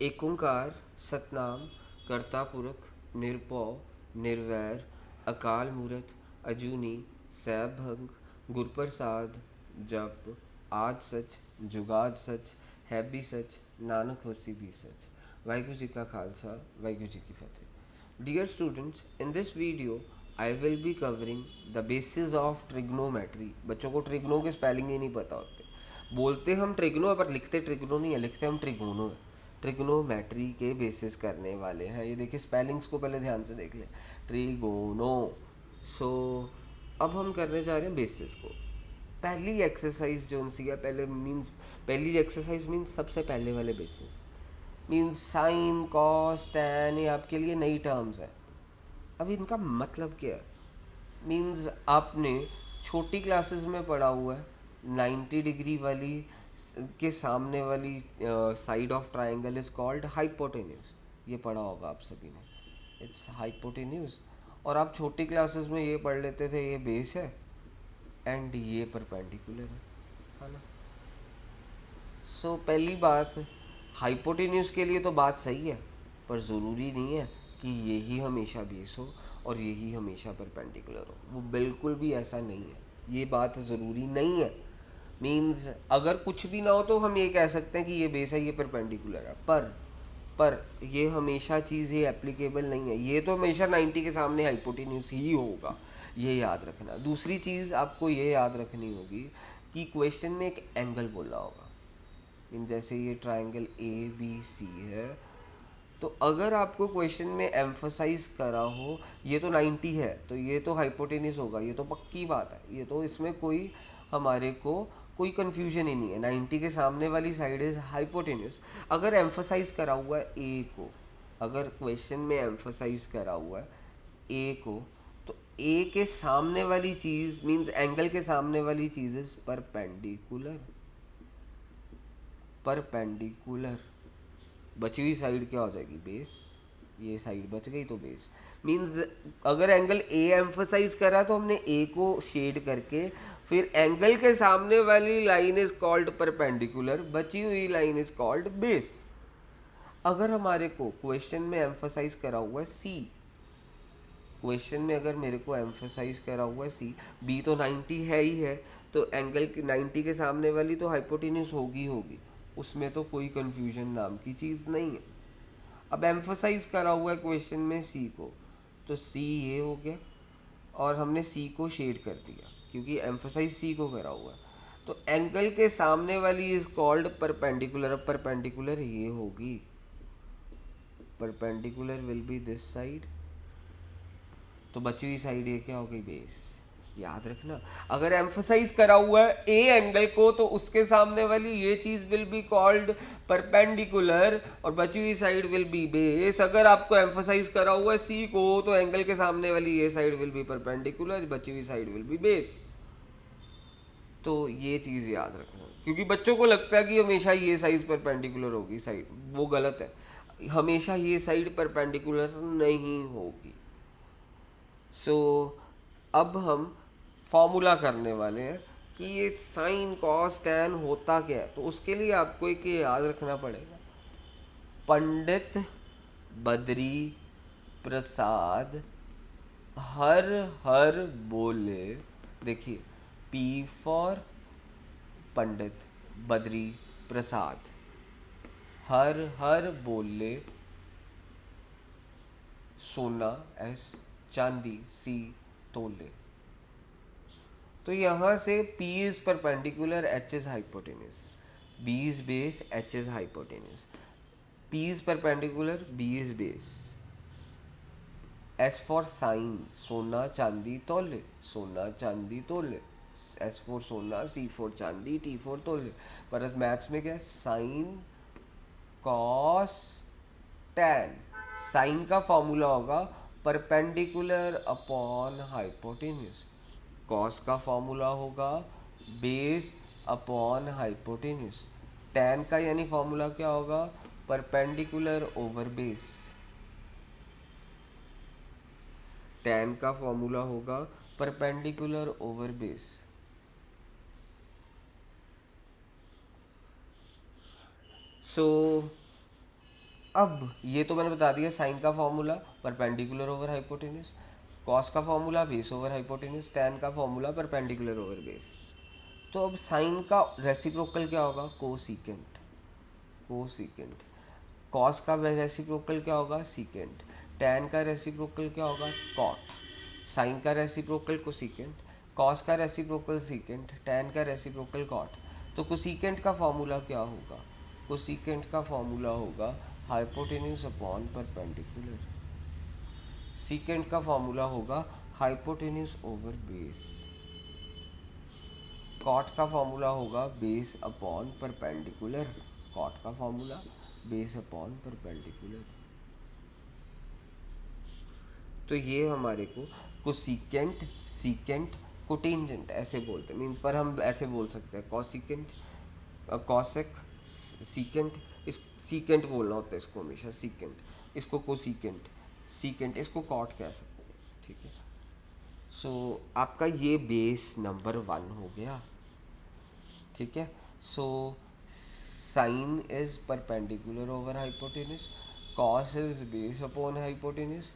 एक ओंकार सतनाम करता पुरख निरभौ निर्वैर अकाल मूरत अजूनी सैभंग गुरप्रसाद जप आद सच जुगाद सच है भी सच नानक होसी भी सच। वाहिगुरु जी का खालसा वाहिगुरु जी की फतेह। Dear students, in this video I will be covering the basis of trigonometry। बच्चों को ट्रिग्नो के स्पेलिंग ही नहीं पता होते, बोलते हम ट्रिग्नो है पर लिखते ट्रिग्नो नहीं है, लिखते हम ट्रिगोनो है। ट्रिग्नोमेट्री के बेसिस करने वाले हैं। ये देखिए स्पेलिंग्स को पहले ध्यान से देख लें, ट्रिगोनो। सो अब हम करने जा रहे हैं बेसिस को। पहली एक्सरसाइज जो सी है, पहली एक्सरसाइज मीन्स सबसे पहले वाले basis means sign cos tan. ये आपके लिए नई टर्म्स है। अब इनका मतलब क्या है? मीन्स आपने छोटी क्लासेस में पढ़ा हुआ है 90 डिग्री वाली के सामने वाली side of triangle is called hypotenuse. ये पढ़ा होगा आप सभी ने, इट्स हाइपोटेन्यूज। और आप छोटी क्लासेस में ये पढ़ लेते थे ये बेस है एंड ये परपेंडिकुलर है ना। सो पहली बात, हाइपोटेन्यूज के लिए तो बात सही है, पर ज़रूरी नहीं है कि यही हमेशा बेस हो और यही हमेशा परपेंडिकुलर हो। वो बिल्कुल भी ऐसा नहीं है, ये बात ज़रूरी नहीं है। मीन्स अगर कुछ भी ना हो तो हम ये कह सकते हैं कि ये बेस है, ये परपेंडिकुलर है, पर ये हमेशा चीज़ ये एप्लीकेबल नहीं है। ये तो हमेशा 90 के सामने हाइपोटेन्यूज ही होगा, ये याद रखना। दूसरी चीज़ आपको ये याद रखनी होगी कि क्वेश्चन में एक एंगल बोला होगा। इन जैसे ये ट्राइंगल ए बी सी है, तो अगर आपको क्वेश्चन में एम्फसाइज करा हो ये तो 90 है तो ये तो हाइपोटेन्यूज होगा, ये तो पक्की बात है। ये तो इसमें कोई हमारे को कोई कन्फ्यूजन ही नहीं है। 90 के सामने वाली साइड इज हाइपोटेन्यूज। अगर एम्फसाइज करा हुआ है ए को, अगर क्वेश्चन में एम्फसाइज करा हुआ है ए को, तो ए के सामने वाली चीज़ मीन्स एंगल के सामने वाली चीज़ इज परपेंडिकुलर। परपेंडिकुलर बची हुई साइड क्या हो जाएगी? बेस। ये साइड बच गई तो बेस। मीन्स अगर एंगल ए एम्फसाइज करा तो हमने ए को शेड करके फिर एंगल के सामने वाली लाइन इज कॉल्ड परपेंडिकुलर, बची हुई लाइन इज कॉल्ड बेस। अगर हमारे को क्वेश्चन में एम्फसाइज करा हुआ है सी, क्वेश्चन में अगर मेरे को एम्फसाइज करा हुआ है सी, बी तो 90 है ही है, तो एंगल 90 के सामने वाली तो हाइपोटेन्यूज होगी होगी, उसमें तो कोई कंफ्यूजन नाम की चीज़ नहीं है। अब एम्फसाइज करा हुआ है क्वेश्चन में सी को, तो सी ये हो गया और हमने सी को शेड कर दिया क्योंकि एम्फसाइज सी को करा हुआ है। तो एंगल के सामने वाली इज कॉल्ड परपेंडिकुलर। अब परपेंडिकुलर ये होगी, perpendicular will be this side, तो बची हुई साइड ये क्या हो गई? बेस। याद रखना, अगर एम्फसाइज करा हुआ है ए एंगल को तो उसके सामने वाली ये चीज विल बी कॉल्ड परपेंडिकुलर और बची हुई साइड विल बी बेस। अगर आपको एम्फसाइज करा हुआ है सी को तो एंगल के सामने वाली ये साइड विल बी परपेंडिकुलर, बची हुई साइड विल बी बेस। तो ये चीज़ याद रखना, क्योंकि बच्चों को लगता है कि हमेशा ये साइड परपेंडिकुलर होगी, साइड वो गलत है। हमेशा ये साइड परपेंडिकुलर नहीं होगी। सो अब हम फॉर्मूला करने वाले हैं कि ये साइन कॉस टैन होता क्या है। तो उसके लिए आपको एक ये याद रखना पड़ेगा, पंडित बद्री प्रसाद हर हर बोले। देखिए, पी फॉर पंडित बद्री प्रसाद हर हर बोले, सोना एस चांदी सी तोले। तो यहाँ से P is perpendicular, H is hypotenuse, B is base, H is hypotenuse. P is perpendicular, B is base. S for sine, सोना चांदी तोले, सोना चांदी तोले। S फॉर सोना, C फॉर चांदी, T फॉर तोले। पर मैथ्स में क्या है? Sine cos tan. साइन का फॉर्मूला होगा परपेंडिकुलर अपॉन हाइपोटेन्यूज, कॉस का फॉर्मूला होगा बेस अपॉन हाइपोटेन्यूज, टैन का यानी फॉर्मूला क्या होगा? Perpendicular over base. टैन का फॉर्मूला होगा परपेंडिकुलर ओवर बेस। सो अब ये तो मैंने बता दिया, साइन का formula perpendicular over hypotenuse, cos का formula base over hypotenuse, tan का फॉर्मूला परपेंडिकुलर ओवर बेस। तो अब साइन का रेसिप्रोकल क्या होगा? कोसीकेंट। कोसीकेंट। कॉस का रेसिप्रोकल क्या होगा? सीकेंट। टैन का रेसिप्रोकल क्या होगा? कॉट। साइन का रेसिप्रोकल कोसीकेंट, कॉस का रेसिप्रोकल सीकेंट, टैन का रेसिप्रोकल कॉट। तो कोसीकेंट का फॉर्मूला क्या होगा? कोसीकेंट का फॉर्मूला होगा हाइपोटेन्यूज अपॉन परपेंडिकुलर। सीकेंट का फॉर्मूला होगा हाइपोटेन्यूज ओवर बेस। कॉट का फॉर्मूला होगा बेस अपॉन परपेंडिकुलर। कॉट का फॉर्मूला बेस अपॉन परपेंडिकुलर। तो ये हमारे को कोसीकेंट, सीकेंट, कोटेंजेंट ऐसे बोलते हैं, मीन्स पर हम ऐसे बोल सकते हैं कॉसिकेंट, कॉसेक, सीकेंट। इस सीकेंट बोलना होता है इसको हमेशा, सीकेंट, इसको कोसीकेंट, सीकेंट, इसको कॉट कह सकते हैं, ठीक है। सो आपका ये बेस नंबर 1 हो गया, ठीक है। So sine is perpendicular over hypotenuse, cos is base upon hypotenuse,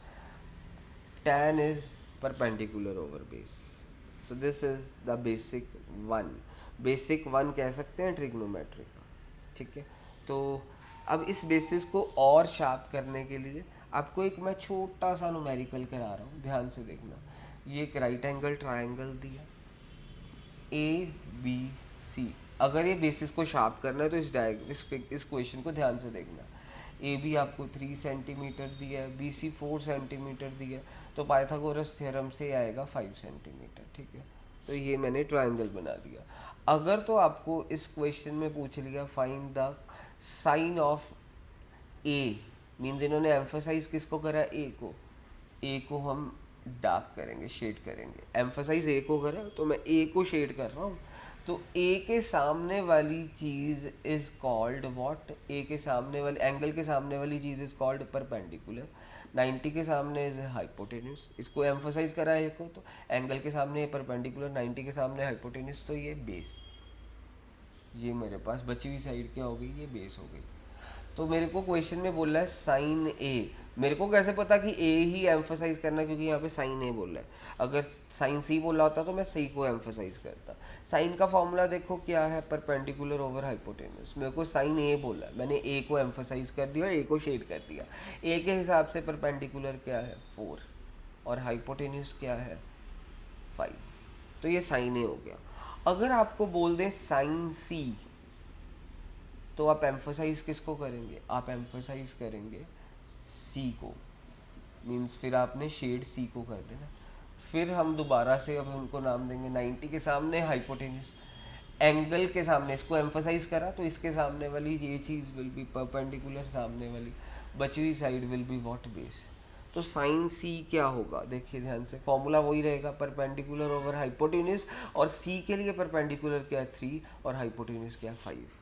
tan is perpendicular over base. So this is the basic one. Basic 1 कह सकते हैं ट्रिग्नोमेट्री का, ठीक है। तो अब इस बेसिस को और शार्प करने के लिए आपको एक मैं छोटा सा न्यूमेरिकल करा रहा हूँ, ध्यान से देखना। ये एक राइट एंगल ट्रायंगल दिया ए बी सी। अगर ये बेसिस को शार्प करना है तो इस क्वेश्चन को ध्यान से देखना। ए बी आपको 3 सेंटीमीटर दिया है, बी सी 4 सेंटीमीटर दिया है, तो पाइथागोरस थ्योरम से आएगा 5 सेंटीमीटर, ठीक है। तो ये मैंने ट्रायंगल बना दिया। अगर तो आपको इस क्वेश्चन में पूछ लिया find the sine of A, means इन्होंने एम्फोसाइज किसको करा? ए को। ए को हम डार्क करेंगे, शेड करेंगे। एम्फोसाइज ए को करा तो मैं ए को शेड कर रहा हूँ। तो ए के सामने वाली चीज़ इज कॉल्ड व्हाट? ए के सामने वाली एंगल के सामने वाली चीज़ इज कॉल्ड परपेंडिकुलर। 90 के सामने इज हाइपोटेन्यूस, इसको एम्फोसाइज करा है को, तो एंगल के सामने परपेंडिकुलर, 90 के सामने हाइपोटेन्यूस, तो ये बेस। ये मेरे पास बची हुई साइड क्या हो गई? ये बेस हो गई। तो मेरे को क्वेश्चन में बोल रहा है साइन ए। मेरे को कैसे पता कि ए ही एम्फोसाइज करना, क्योंकि यहाँ पे साइन ए बोल रहा है। अगर साइन सी बोला होता तो मैं सी को एम्फोसाइज करता। साइन का फॉर्मूला देखो क्या है? Perpendicular over hypotenuse. मेरे को साइन ए बोला, मैंने ए को एम्फोसाइज कर दिया, ए को शेड कर दिया। ए के हिसाब से परपेंडिकुलर क्या है? 4, और हाइपोटेन्यूस क्या है? 5। तो ये साइन ए हो गया। अगर आपको बोल दें साइन सी, तो आप एम्फोसाइज किसको करेंगे? आप एम्फोसाइज करेंगे सी को, मीन्स फिर आपने शेड सी को कर देना। फिर हम दोबारा से अब उनको नाम देंगे 90 के सामने हाइपोटेन्यूस, एंगल के सामने इसको एम्फोसाइज करा तो इसके सामने वाली ये चीज़ विल बी परपेंडिकुलर, सामने वाली बची हुई side will be what? Base. तो साइन सी क्या होगा? देखिए ध्यान से, फॉर्मूला वही रहेगा परपेंडिकुलर ओवर हाइपोटेन्यूस, और सी के लिए परपेंडिकुलर क्या है? 3, और हाइपोटेन्यूस क्या है? 5।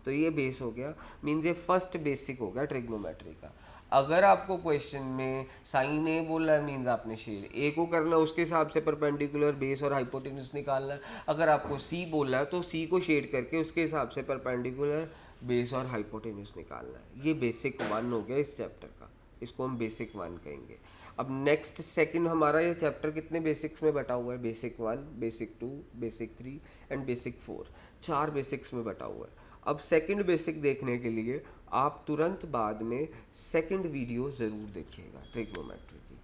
तो ये बेस हो गया, मीन्स ये फर्स्ट बेसिक हो गया ट्रिग्नोमेट्री का। अगर आपको क्वेश्चन में साइन ए बोलना है, मीन्स आपने शेड ए को करना, उसके हिसाब से परपेंडिकुलर, बेस और हाइपोटेन्यूस निकालना है। अगर आपको सी बोलना है तो सी को शेड करके उसके हिसाब से परपेंडिकुलर, बेस और हाइपोटेन्यूस निकालना है। ये बेसिक 1 हो गया इस चैप्टर का, इसको हम बेसिक 1 कहेंगे। अब नेक्स्ट सेकंड हमारा ये चैप्टर कितने बेसिक्स में बटा हुआ है? Basic 1, basic 2, basic 3 and basic 4, 4 basics में बटा हुआ है। अब सेकंड बेसिक देखने के लिए आप तुरंत बाद में सेकंड वीडियो ज़रूर देखिएगा ट्रिग्नोमेट्री की।